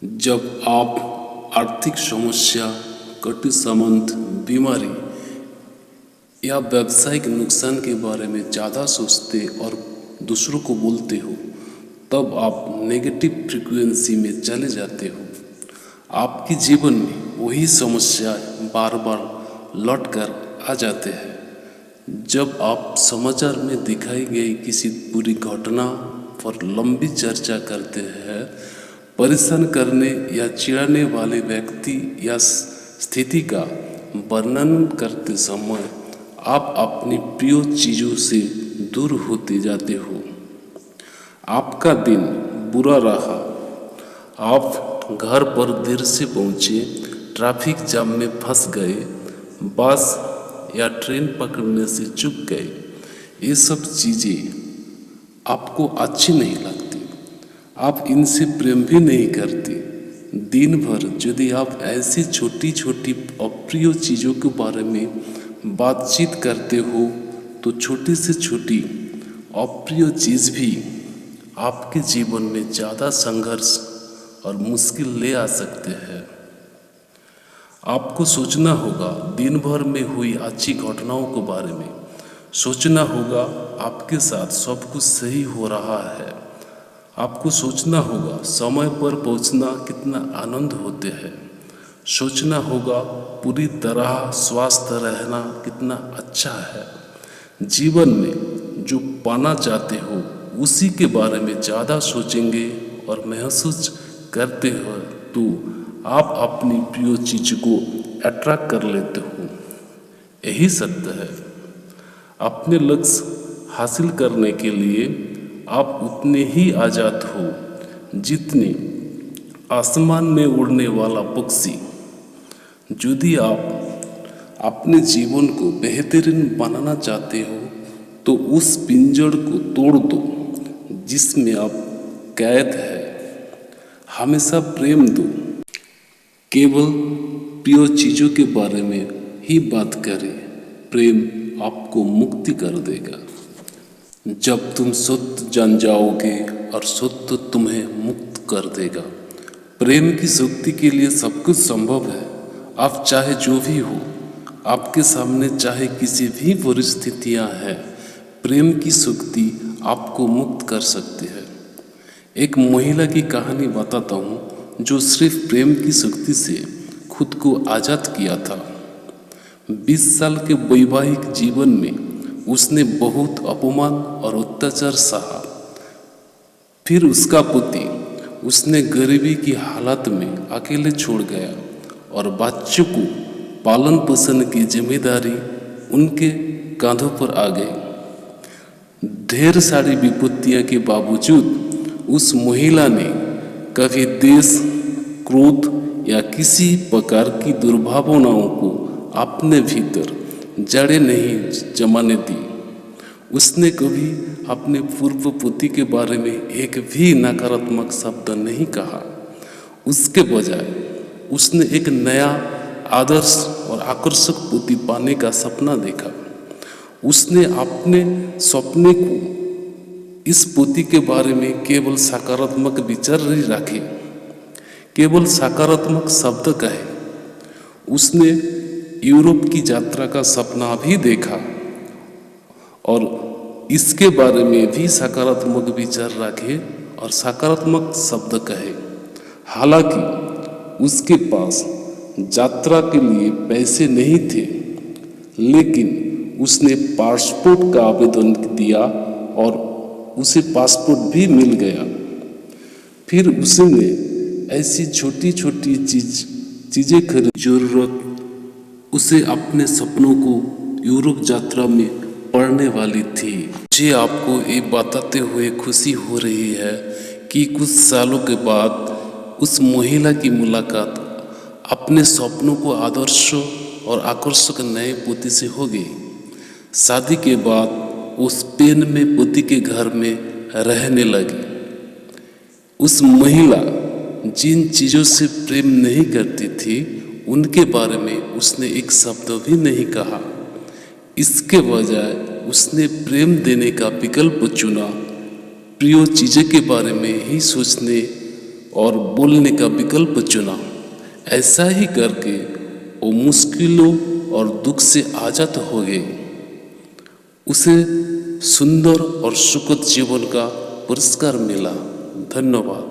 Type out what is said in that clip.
जब आप आर्थिक समस्या, कटु संबंध, बीमारी या व्यावसायिक नुकसान के बारे में ज़्यादा सोचते और दूसरों को बोलते हो, तब आप नेगेटिव फ्रीक्वेंसी में चले जाते हो। आपके जीवन में वही समस्या बार बार लौट कर आ जाते हैं। जब आप समाचार में दिखाई गई किसी बुरी घटना पर लंबी चर्चा करते हैं, परेशान करने या चिढ़ाने वाले व्यक्ति या स्थिति का वर्णन करते समय आप अपनी प्रिय चीज़ों से दूर होते जाते हो। आपका दिन बुरा रहा, आप घर पर देर से पहुँचे, ट्रैफिक जाम में फंस गए, बस या ट्रेन पकड़ने से चूक गए, ये सब चीज़ें आपको अच्छी नहीं लगती। आप इनसे प्रेम भी नहीं करते। दिन भर यदि आप ऐसी छोटी छोटी अप्रिय चीज़ों के बारे में बातचीत करते हो, तो छोटी से छोटी अप्रिय चीज़ भी आपके जीवन में ज़्यादा संघर्ष और मुश्किल ले आ सकते हैं। आपको सोचना होगा दिन भर में हुई अच्छी घटनाओं के बारे में। सोचना होगा आपके साथ सब कुछ सही हो रहा है। आपको सोचना होगा समय पर पहुंचना कितना आनंद होते हैं। सोचना होगा पूरी तरह स्वस्थ रहना कितना अच्छा है। जीवन में जो पाना चाहते हो उसी के बारे में ज़्यादा सोचेंगे और महसूस करते हो, तो आप अपनी प्रिय चीज़ को अट्रैक्ट कर लेते हो। यही सत्य है। अपने लक्ष्य हासिल करने के लिए आप उतने ही आज़ाद हो जितने आसमान में उड़ने वाला पक्षी। यदि आप अपने जीवन को बेहतरीन बनाना चाहते हो, तो उस पिंजड़ को तोड़ दो जिसमें आप कैद है। हमेशा प्रेम दो। केवल प्रिय चीज़ों के बारे में ही बात करें। प्रेम आपको मुक्ति कर देगा। जब तुम सत्य जान जाओगे और सत्य तुम्हें मुक्त कर देगा। प्रेम की शक्ति के लिए सब कुछ संभव है। आप चाहे जो भी हो, आपके सामने चाहे किसी भी परिस्थितियां हैं, प्रेम की शक्ति आपको मुक्त कर सकती है। एक महिला की कहानी बताता हूँ जो सिर्फ प्रेम की शक्ति से खुद को आज़ाद किया था। 20 साल के वैवाहिक जीवन में उसने बहुत अपमान और अत्याचार सहा। फिर उसका पति उसने गरीबी की हालत में अकेले छोड़ गया और बच्चों को पालन पोषण की जिम्मेदारी उनके कांधों पर आ गई। ढेर सारी विपत्तियों के बावजूद उस महिला ने कभी देश, क्रोध या किसी प्रकार की दुर्भावनाओं को अपने भीतर जड़ें नहीं जमाने दी। उसने कभी अपने पूर्व पति के बारे में एक भी नकारात्मक शब्द नहीं कहा। उसके बजाय उसने एक नया आदर्श और आकर्षक पति पाने का सपना देखा। उसने अपने सपने को इस पति के बारे में केवल सकारात्मक विचार नहीं रखे, केवल सकारात्मक शब्द कहे। उसने यूरोप की यात्रा का सपना भी देखा और इसके बारे में भी सकारात्मक विचार रखे और सकारात्मक शब्द कहे। हालांकि उसके पास यात्रा के लिए पैसे नहीं थे, लेकिन उसने पासपोर्ट का आवेदन दिया और उसे पासपोर्ट भी मिल गया। फिर उसने ऐसी छोटी छोटी चीज़ें खरीदी जरूरत उसे अपने सपनों को यूरोप यात्रा में पड़ने वाली थी। मुझे आपको ये बताते हुए खुशी हो रही है कि कुछ सालों के बाद उस महिला की मुलाकात अपने सपनों को आदर्श और आकर्षक नए पति से हो गई। शादी के बाद वो स्पेन में पति के घर में रहने लगी। उस महिला जिन चीज़ों से प्रेम नहीं करती थी, उनके बारे में उसने एक शब्द भी नहीं कहा। इसके बजाय उसने प्रेम देने का विकल्प चुना। प्रिय चीज़ों के बारे में ही सोचने और बोलने का विकल्प चुना। ऐसा ही करके वो मुश्किलों और दुख से आज़ाद हो गई। उसे सुंदर और सुखद जीवन का पुरस्कार मिला। धन्यवाद।